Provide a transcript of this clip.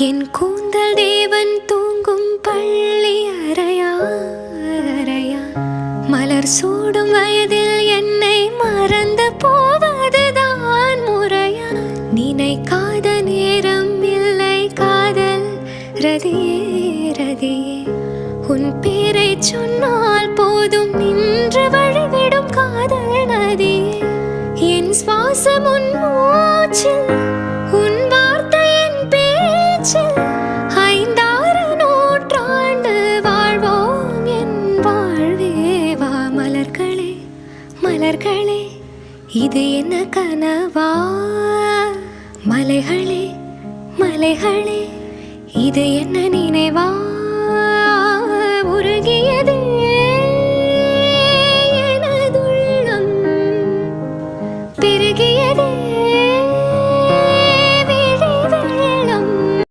என் கூந்தல் தேவன் தூங்கும் பள்ளி அறையா அறையா, மலர் சூடும் வயதில் என்னை மறந்து போவதுதான் முறையா? நினைக்காத நேரம் இல்லை காதல் ரதியே ரதியே, உன் பேரை சொன்னால் போதும் நின்று வழிவிடும் காதல் நதியே. என் சுவாசம் உன் மூச்சில், உன் வார்த்தை என் பேச்சில், 5-6 நூற்றாண்டு வாழ்வோம் என் வாழ்வே வா. மலர்களே மலர்களே, இது என்ன கனவா? மலைகளே மலைகளே, இது என்ன நினைவா? உருகியது